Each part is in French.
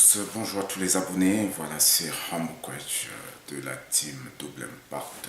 tous, bonjour à tous les abonnés. Voilà, c'est Rambo Coach de la team Double Impact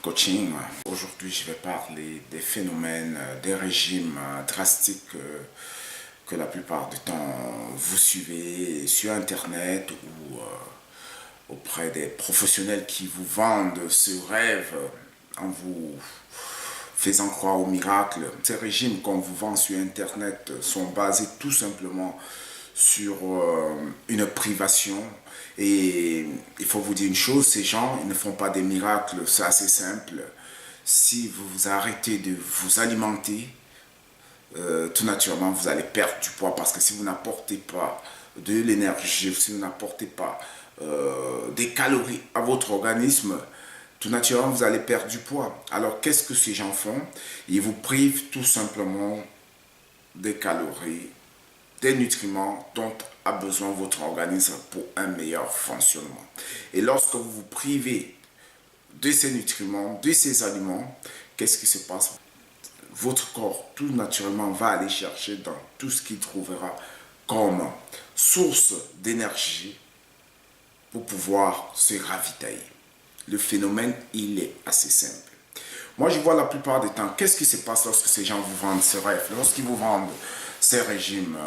Coaching. Aujourd'hui, je vais parler des phénomènes, des régimes drastiques que la plupart du temps vous suivez sur Internet ou auprès des professionnels qui vous vendent ce rêve en vous faisant croire au miracle. Ces régimes qu'on vous vend sur Internet sont basés tout simplement sur une privation. Et il faut vous dire une chose, ces gens, ils ne font pas des miracles, c'est assez simple. Si vous vous arrêtez de vous alimenter, tout naturellement, vous allez perdre du poids parce que si vous n'apportez pas de l'énergie, si vous n'apportez pas des calories à votre organisme, tout naturellement, vous allez perdre du poids. Alors, qu'est-ce que ces gens font? Ils vous privent tout simplement des calories, des nutriments dont a besoin votre organisme pour un meilleur fonctionnement. Et lorsque vous vous privez de ces nutriments, de ces aliments, qu'est-ce qui se passe? Votre corps, tout naturellement, va aller chercher dans tout ce qu'il trouvera comme source d'énergie pour pouvoir se ravitailler. Le phénomène, il est assez simple. Moi, je vois la plupart du temps, qu'est-ce qui se passe lorsque ces gens vous vendent ce rêve, lorsqu'ils vous vendent ces régimes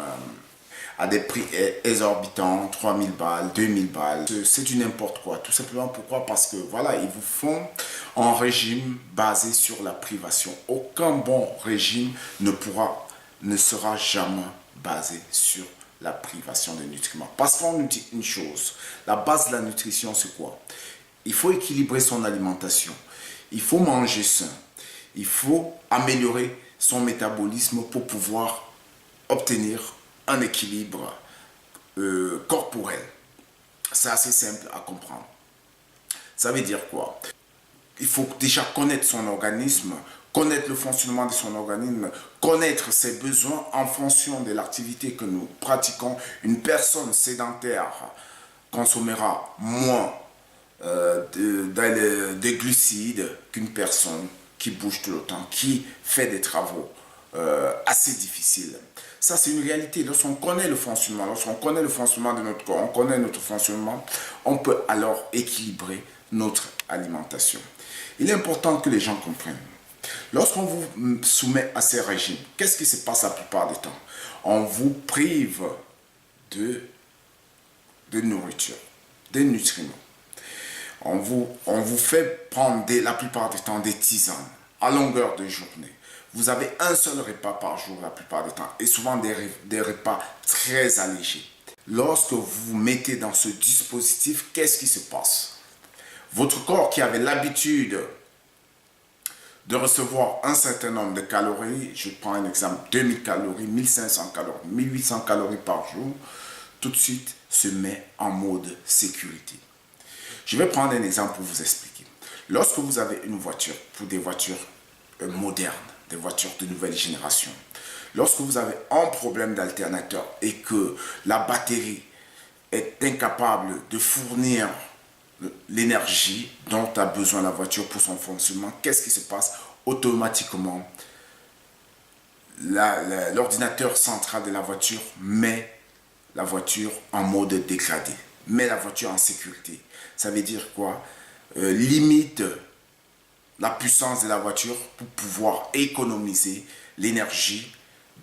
à des prix exorbitants, 3000 balles, 2000 balles. C'est du n'importe quoi. Tout simplement pourquoi? Parce que voilà, ils vous font un régime basé sur la privation. Aucun bon régime ne sera jamais basé sur la privation des nutriments. Parce qu'on nous dit une chose, la base de la nutrition, c'est quoi? Il faut équilibrer son alimentation. Il faut manger sain. Il faut améliorer son métabolisme pour pouvoir obtenir un équilibre corporel. C'est assez simple à comprendre. Ça veut dire quoi? Il faut déjà connaître son organisme, connaître le fonctionnement de son organisme, connaître ses besoins en fonction de l'activité que nous pratiquons. Une personne sédentaire consommera moins des glucides qu'une personne qui bouge tout le temps, qui fait des travaux assez difficiles. Ça, c'est une réalité. Lorsqu'on connaît le fonctionnement, de notre corps, on connaît notre fonctionnement, on peut alors équilibrer notre alimentation. Il est important que les gens comprennent. Lorsqu'on vous soumet à ces régimes, qu'est-ce qui se passe la plupart du temps? On vous prive de nourriture, de nutriments. On vous fait prendre la plupart du temps des tisanes à longueur de journée. Vous avez un seul repas par jour la plupart du temps et souvent des repas très allégés. Lorsque vous vous mettez dans ce dispositif, qu'est-ce qui se passe? Votre corps qui avait l'habitude de recevoir un certain nombre de calories, je prends un exemple, 2000 calories, 1500 calories, 1800 calories par jour, tout de suite se met en mode sécurité. Je vais prendre un exemple pour vous expliquer. Lorsque vous avez une voiture, pour des voitures modernes, des voitures de nouvelle génération, lorsque vous avez un problème d'alternateur et que la batterie est incapable de fournir l'énergie dont a besoin la voiture pour son fonctionnement, qu'est-ce qui se passe? Automatiquement, l'ordinateur central de la voiture met la voiture en mode dégradé, met la voiture en sécurité. Ça veut dire quoi? Limite la puissance de la voiture pour pouvoir économiser l'énergie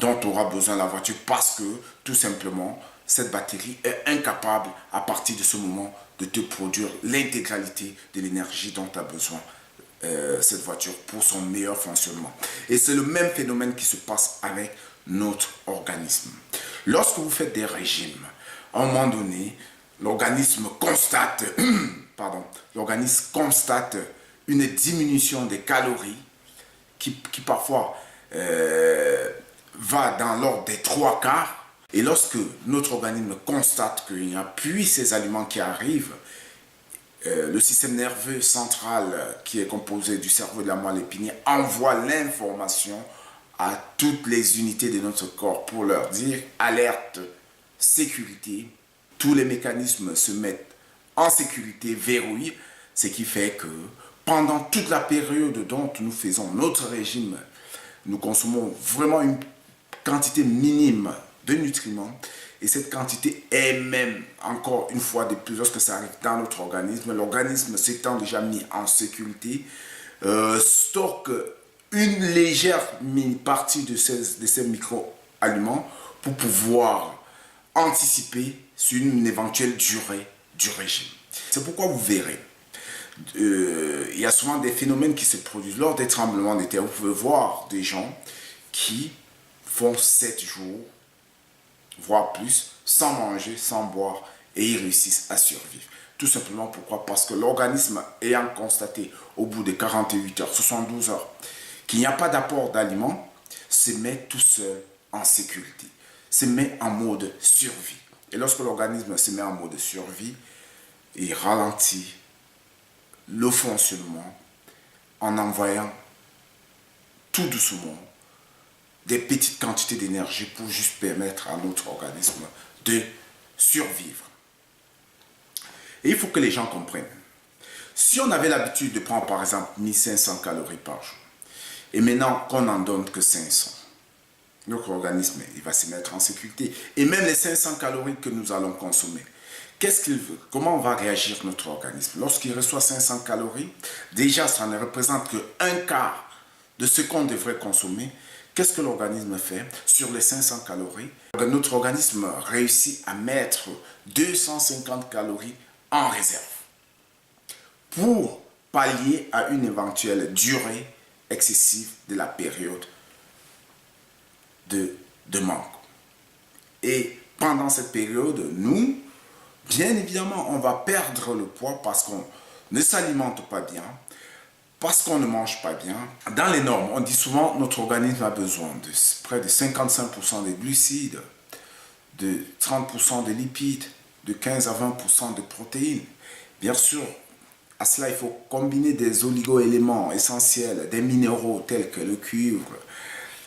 dont aura besoin la voiture parce que tout simplement cette batterie est incapable à partir de ce moment de te produire l'intégralité de l'énergie dont a besoin cette voiture pour son meilleur fonctionnement. Et c'est le même phénomène qui se passe avec notre organisme. Lorsque vous faites des régimes, à un moment donné, l'organisme constate une diminution des calories qui parfois va dans l'ordre des 3/4. Et lorsque notre organisme constate qu'il n'y a plus ces aliments qui arrivent, le système nerveux central qui est composé du cerveau et de la moelle épinière envoie l'information à toutes les unités de notre corps pour leur dire alerte, sécurité. Tous les mécanismes se mettent en sécurité, verrouillent, ce qui fait que pendant toute la période dont nous faisons notre régime, nous consommons vraiment une quantité minime de nutriments Et cette quantité est même, encore une fois de plus, lorsque ça arrive dans notre organisme, l'organisme s'étant déjà mis en sécurité, stocke une légère partie de ces micro-aliments pour pouvoir anticiper sur une éventuelle durée du régime. C'est pourquoi vous verrez, il y a souvent des phénomènes qui se produisent lors des tremblements de terre. Vous pouvez voir des gens qui font 7 jours, voire plus, sans manger, sans boire, et ils réussissent à survivre. Tout simplement pourquoi? Parce que l'organisme ayant constaté au bout de 48 heures, 72 heures, qu'il n'y a pas d'apport d'aliments, se met tout seul en sécurité, se met en mode survie. Et lorsque l'organisme se met en mode survie, il ralentit le fonctionnement en envoyant tout doucement des petites quantités d'énergie pour juste permettre à notre organisme de survivre. Et il faut que les gens comprennent. Si on avait l'habitude de prendre par exemple 1500 calories par jour, et maintenant qu'on n'en donne que 500, notre organisme il va se mettre en sécurité. Et même les 500 calories que nous allons consommer, qu'est-ce qu'il veut? Comment va réagir notre organisme? Lorsqu'il reçoit 500 calories, déjà ça ne représente qu'un quart de ce qu'on devrait consommer. Qu'est-ce que l'organisme fait? Sur les 500 calories, notre organisme réussit à mettre 250 calories en réserve pour pallier à une éventuelle durée excessive de la période de manque. Et pendant cette période, nous, bien évidemment, on va perdre le poids parce qu'on ne s'alimente pas bien, parce qu'on ne mange pas bien. Dans les normes, on dit souvent que notre organisme a besoin de près de 55% de glucides, de 30% de lipides, de 15 à 20% de protéines. Bien sûr, à cela, il faut combiner des oligo-éléments essentiels, des minéraux tels que le cuivre,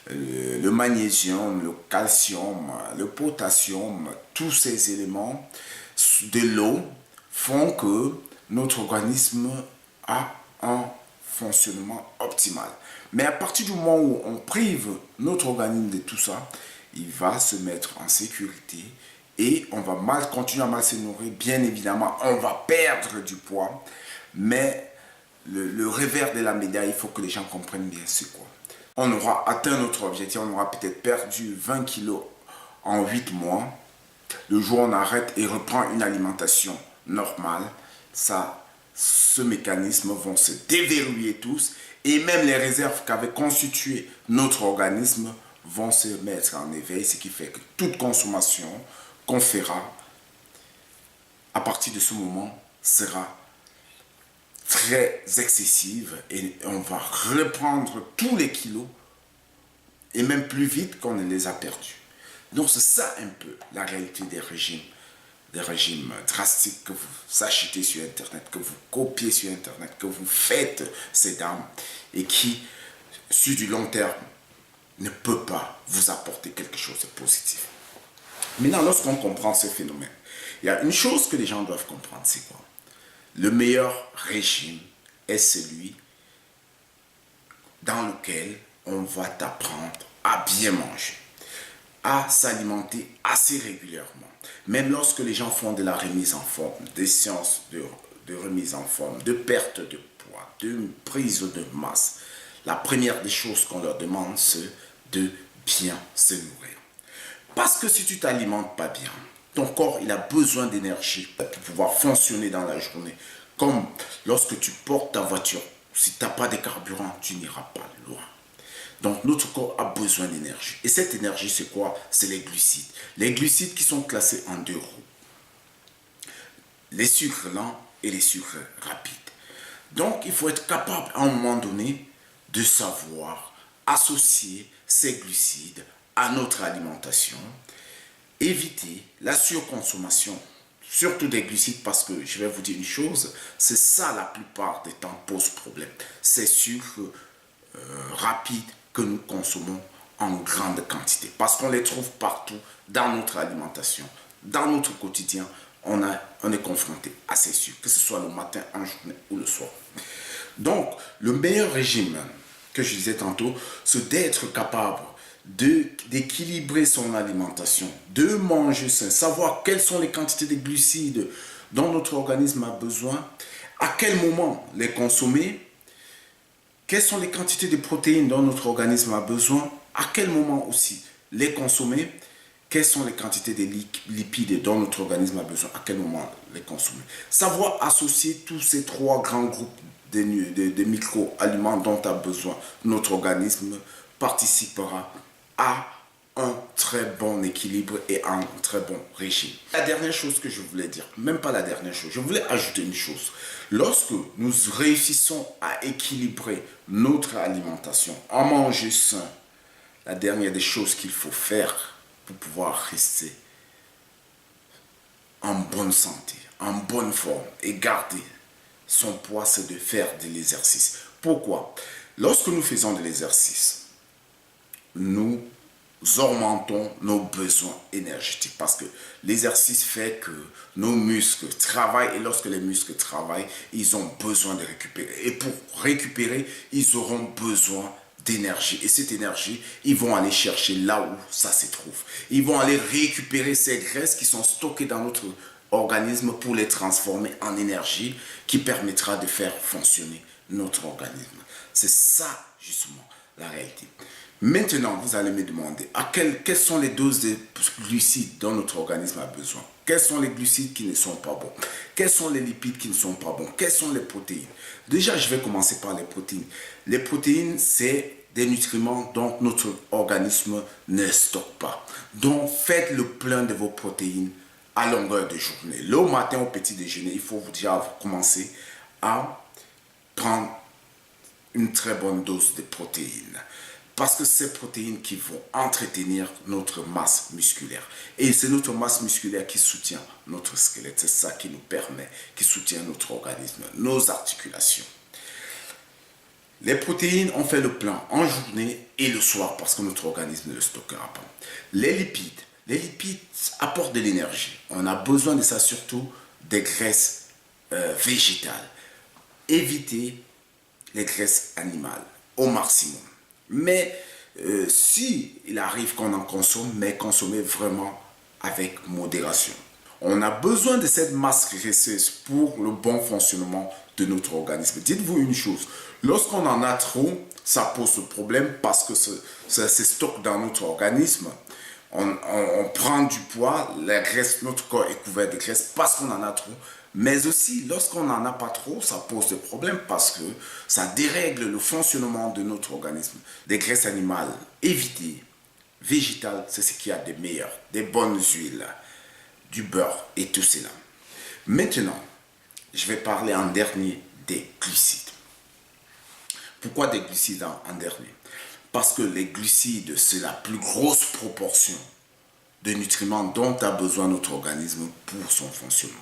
le magnésium, le calcium, le potassium. Tous ces éléments de l'eau font que notre organisme a un fonctionnement optimal. Mais à partir du moment où on prive notre organisme de tout ça, il va se mettre en sécurité et on va continuer à mal se nourrir. Bien évidemment, on va perdre du poids, mais le revers de la médaille, il faut que les gens comprennent bien c'est quoi. On aura atteint notre objectif, on aura peut-être perdu 20 kilos en 8 mois. Le jour où on arrête et reprend une alimentation normale, ce mécanisme vont se déverrouiller tous et même les réserves qu'avait constituées notre organisme vont se mettre en éveil, ce qui fait que toute consommation qu'on fera à partir de ce moment sera très excessive et on va reprendre tous les kilos et même plus vite qu'on ne les a perdus. Donc c'est ça un peu la réalité des régimes drastiques que vous achetez sur Internet, que vous copiez sur Internet, que vous faites ces dames et qui, sur du long terme, ne peut pas vous apporter quelque chose de positif. Maintenant, lorsqu'on comprend ce phénomène, il y a une chose que les gens doivent comprendre, c'est quoi? Le meilleur régime est celui dans lequel on va t'apprendre à bien manger, à s'alimenter assez régulièrement. Même lorsque les gens font de la remise en forme, des séances de remise en forme, de perte de poids, de prise de masse, la première des choses qu'on leur demande, c'est de bien se nourrir. Parce que si tu ne t'alimentes pas bien, ton corps il a besoin d'énergie pour pouvoir fonctionner dans la journée. Comme lorsque tu portes ta voiture, si tu n'as pas de carburant, tu n'iras pas loin. Donc notre corps a besoin d'énergie. Et cette énergie, c'est quoi? C'est les glucides. Les glucides qui sont classés en 2 groupes. Les sucres lents et les sucres rapides. Donc il faut être capable à un moment donné de savoir associer ces glucides à notre alimentation. Éviter la surconsommation, surtout des glucides, parce que je vais vous dire une chose, c'est ça la plupart des temps pose problème. Ces sucres rapides que nous consommons en grande quantité, parce qu'on les trouve partout dans notre alimentation, dans notre quotidien, on est confronté à ces sucres, que ce soit le matin, en journée ou le soir. Donc, le meilleur régime, que je disais tantôt, c'est d'être capable d'équilibrer son alimentation, de manger sain, savoir quelles sont les quantités de glucides dont notre organisme a besoin, à quel moment les consommer, quelles sont les quantités de protéines dont notre organisme a besoin, à quel moment aussi les consommer, quelles sont les quantités de lipides dont notre organisme a besoin, à quel moment les consommer. Savoir associer tous ces trois grands groupes de micro-aliments dont a besoin notre organisme participera à un très bon équilibre et un très bon régime. La dernière chose que je voulais dire, même pas la dernière chose, je voulais ajouter une chose. Lorsque nous réussissons à équilibrer notre alimentation, à manger sain, la dernière des choses qu'il faut faire pour pouvoir rester en bonne santé, en bonne forme et garder son poids, c'est de faire de l'exercice. Pourquoi? Lorsque nous faisons de l'exercice, nous augmentons nos besoins énergétiques parce que l'exercice fait que nos muscles travaillent et lorsque les muscles travaillent, ils ont besoin de récupérer. Et pour récupérer, ils auront besoin d'énergie. Et cette énergie, ils vont aller chercher là où ça se trouve. Ils vont aller récupérer ces graisses qui sont stockées dans notre organisme pour les transformer en énergie qui permettra de faire fonctionner notre organisme. C'est ça, justement, la réalité. Maintenant, vous allez me demander quelles sont les doses de glucides dont notre organisme a besoin. Quels sont les glucides qui ne sont pas bons? Quels sont les lipides qui ne sont pas bons? Quelles sont les protéines? Déjà, je vais commencer par les protéines. Les protéines, c'est des nutriments dont notre organisme ne stocke pas. Donc, faites le plein de vos protéines à longueur de journée. Le matin au petit déjeuner, il faut vous déjà commencer à prendre une très bonne dose de protéines. Parce que c'est ces protéines qui vont entretenir notre masse musculaire. Et c'est notre masse musculaire qui soutient notre squelette. C'est ça qui nous permet, qui soutient notre organisme, nos articulations. Les protéines, on fait le plein en journée et le soir parce que notre organisme ne le stockera pas. Les lipides apportent de l'énergie. On a besoin de ça, surtout des graisses végétales. Évitez les graisses animales au maximum. Mais si il arrive qu'on en consomme, mais consommer vraiment avec modération. On a besoin de cette masse graisseuse pour le bon fonctionnement de notre organisme. Dites-vous une chose, lorsqu'on en a trop, ça pose problème parce que ça se stocke dans notre organisme. On prend du poids, la graisse, notre corps est couvert de graisse parce qu'on en a trop. Mais aussi, lorsqu'on n'en a pas trop, ça pose des problèmes parce que ça dérègle le fonctionnement de notre organisme. Des graisses animales, évitez. Végétales, c'est ce qu'il y a de meilleur. Des bonnes huiles, du beurre et tout cela. Maintenant, je vais parler en dernier des glucides. Pourquoi des glucides en dernier? Parce que les glucides, c'est la plus grosse proportion de nutriments dont a besoin notre organisme pour son fonctionnement.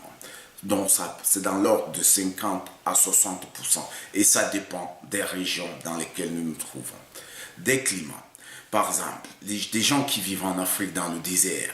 Donc, c'est dans l'ordre de 50 à 60%. Et ça dépend des régions dans lesquelles nous nous trouvons. Des climats. Par exemple, des gens qui vivent en Afrique dans le désert,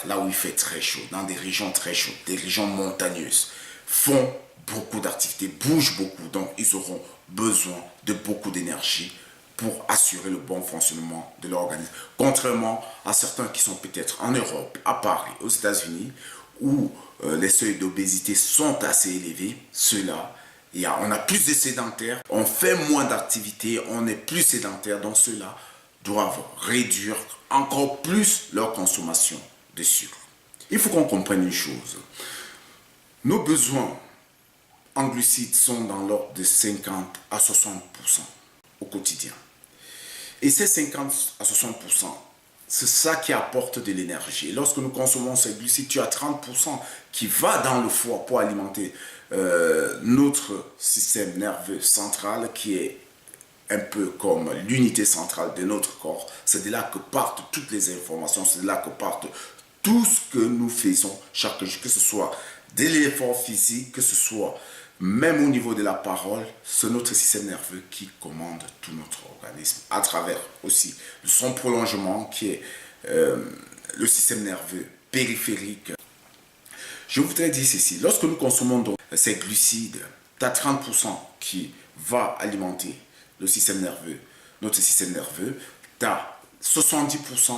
là où il fait très chaud, dans des régions très chaudes, des régions montagneuses, font beaucoup d'activités, bougent beaucoup. Donc, ils auront besoin de beaucoup d'énergie pour assurer le bon fonctionnement de leur organisme. Contrairement à certains qui sont peut-être en Europe, à Paris, aux États-Unis, où les seuils d'obésité sont assez élevés, ceux-là, on a plus de sédentaires, on fait moins d'activités, on est plus sédentaires, donc ceux-là doivent réduire encore plus leur consommation de sucre. Il faut qu'on comprenne une chose. Nos besoins en glucides sont dans l'ordre de 50 à 60% au quotidien. Et ces 50 à 60%, c'est ça qui apporte de l'énergie. Et lorsque nous consommons ces glucides, tu as 30% qui va dans le foie pour alimenter notre système nerveux central qui est un peu comme l'unité centrale de notre corps. C'est de là que partent toutes les informations, c'est de là que partent tout ce que nous faisons chaque jour, que ce soit de l'effort physique, que ce soit même au niveau de la parole, c'est notre système nerveux qui commande tout notre organisme à travers aussi son prolongement qui est le système nerveux périphérique. Je voudrais dire ceci, lorsque nous consommons donc ces glucides, tu as 30% qui va alimenter le système nerveux, notre système nerveux, tu as 70%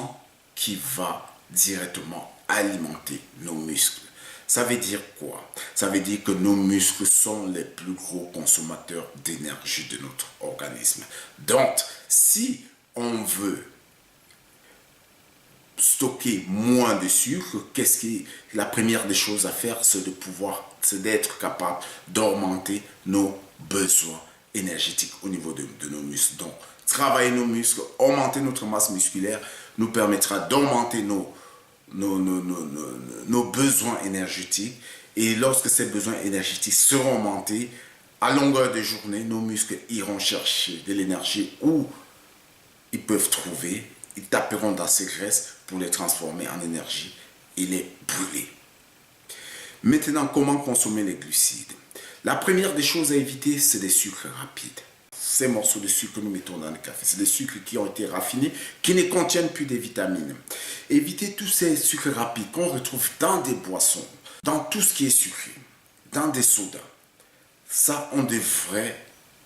qui va directement alimenter nos muscles. Ça veut dire quoi? Ça veut dire que nos muscles sont les plus gros consommateurs d'énergie de notre organisme. Donc, si on veut stocker moins de sucre, la première des choses à faire, c'est d'être capable d'augmenter nos besoins énergétiques au niveau de nos muscles. Donc, travailler nos muscles, augmenter notre masse musculaire nous permettra d'augmenter nos besoins énergétiques. Et lorsque ces besoins énergétiques seront augmentés, à longueur de journée, nos muscles iront chercher de l'énergie où ils peuvent trouver. Ils taperont dans ces graisses pour les transformer en énergie et les brûler. Maintenant, comment consommer les glucides? La première des choses à éviter, c'est des sucres rapides. Ces morceaux de sucre que nous mettons dans le café, c'est des sucres qui ont été raffinés, qui ne contiennent plus des vitamines. Évitez tous ces sucres rapides qu'on retrouve dans des boissons, dans tout ce qui est sucré, dans des sodas. Ça, on devrait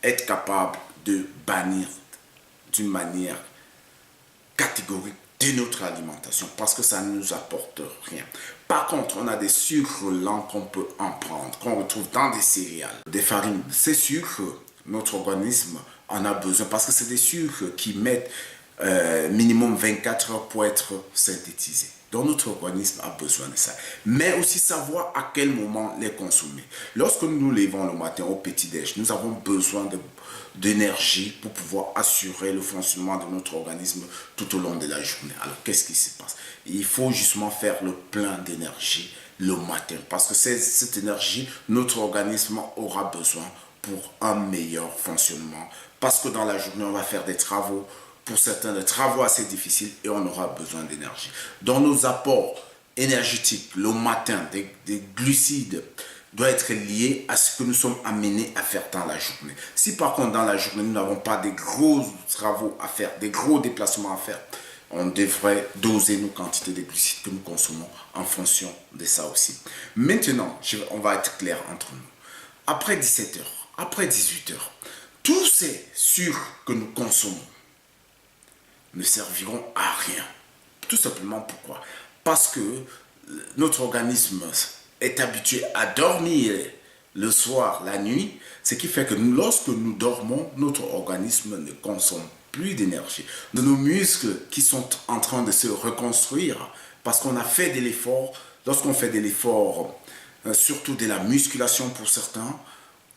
être capable de bannir d'une manière catégorique de notre alimentation parce que ça ne nous apporte rien. Par contre, on a des sucres lents qu'on peut en prendre, qu'on retrouve dans des céréales, des farines. Ces sucres, notre organisme en a besoin parce que c'est des sucres qui mettent minimum 24 heures pour être synthétisés. Donc notre organisme a besoin de ça. Mais aussi savoir à quel moment les consommer. Lorsque nous nous levons le matin au petit-déj, nous avons besoin d'énergie pour pouvoir assurer le fonctionnement de notre organisme tout au long de la journée. Alors qu'est-ce qui se passe? Il faut justement faire le plein d'énergie le matin parce que cette énergie, notre organisme aura besoin pour un meilleur fonctionnement. Parce que dans la journée, on va faire des travaux, pour certains des travaux assez difficiles et on aura besoin d'énergie. Dans nos apports énergétiques, le matin, des glucides, doit être lié à ce que nous sommes amenés à faire dans la journée. Si par contre dans la journée, nous n'avons pas des gros travaux à faire, des gros déplacements à faire, on devrait doser nos quantités de glucides que nous consommons en fonction de ça aussi. Maintenant, on va être clair entre nous. Après 17 heures, après 18 heures, tous ces sucres que nous consommons ne serviront à rien. Tout simplement pourquoi? Parce que notre organisme est habitué à dormir le soir, la nuit, ce qui fait que lorsque nous dormons, notre organisme ne consomme plus d'énergie. Nos muscles qui sont en train de se reconstruire parce qu'on a fait de l'effort, lorsqu'on fait de l'effort, surtout de la musculation pour certains,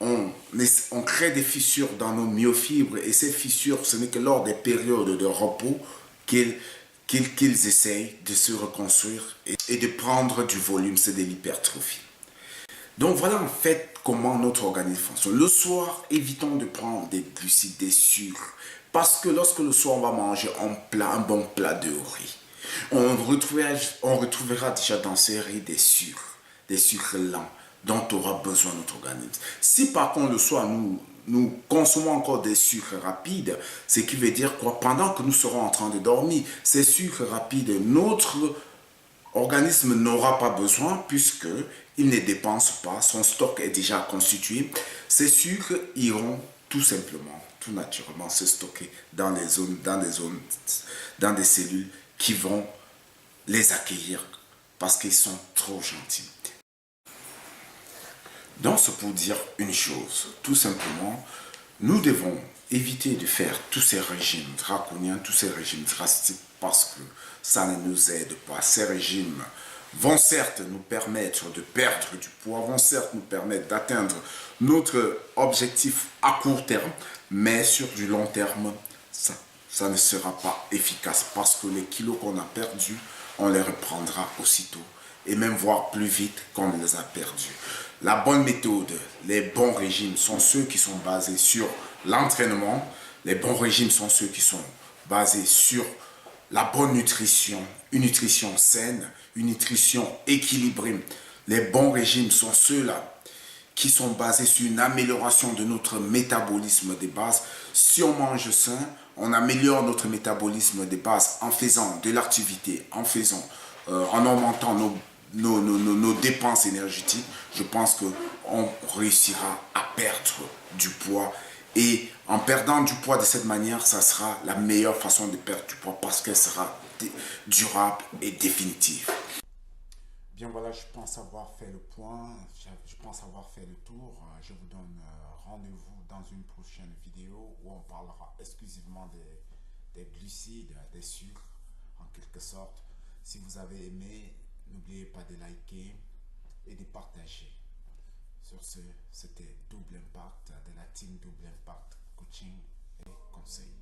on crée des fissures dans nos myofibres et ces fissures, ce n'est que lors des périodes de repos qu'ils essayent de se reconstruire et de prendre du volume, c'est de l'hypertrophie. Donc voilà en fait comment notre organisme fonctionne. Le soir, évitons de prendre des glucides, des sucres, parce que lorsque le soir on va manger un bon plat de riz, on retrouvera déjà dans ces riz des sucres lents, dont aura besoin notre organisme. Si par contre le soir nous consommons encore des sucres rapides, ce qui veut dire quoi? Pendant que nous serons en train de dormir, ces sucres rapides, notre organisme n'aura pas besoin puisque il ne dépense pas, son stock est déjà constitué. Ces sucres iront tout simplement, tout naturellement se stocker dans des cellules qui vont les accueillir parce qu'ils sont trop gentils. Donc c'est pour dire une chose, tout simplement, nous devons éviter de faire tous ces régimes draconiens, tous ces régimes drastiques parce que ça ne nous aide pas. Ces régimes vont certes nous permettre de perdre du poids, vont certes nous permettre d'atteindre notre objectif à court terme, mais sur du long terme, ça ne sera pas efficace parce que les kilos qu'on a perdus, on les reprendra aussitôt et même voire plus vite qu'on les a perdus. La bonne méthode, les bons régimes sont ceux qui sont basés sur l'entraînement. Les bons régimes sont ceux qui sont basés sur la bonne nutrition, une nutrition saine, une nutrition équilibrée. Les bons régimes sont ceux-là qui sont basés sur une amélioration de notre métabolisme de base. Si on mange sain, on améliore notre métabolisme de base en faisant de l'activité, en augmentant nos dépenses énergétiques. Je pense qu'on réussira à perdre du poids Et en perdant du poids de cette manière, ça sera la meilleure façon de perdre du poids parce qu'elle sera durable et définitive. Bien voilà, je pense avoir fait le point, je pense avoir fait le tour. Je vous donne rendez-vous dans une prochaine vidéo où on parlera exclusivement des glucides, des sucres en quelque sorte. Si vous avez aimé, n'oubliez pas de liker et de partager. Sur ce, c'était Double Impact de la team Double Impact Coaching et Conseil.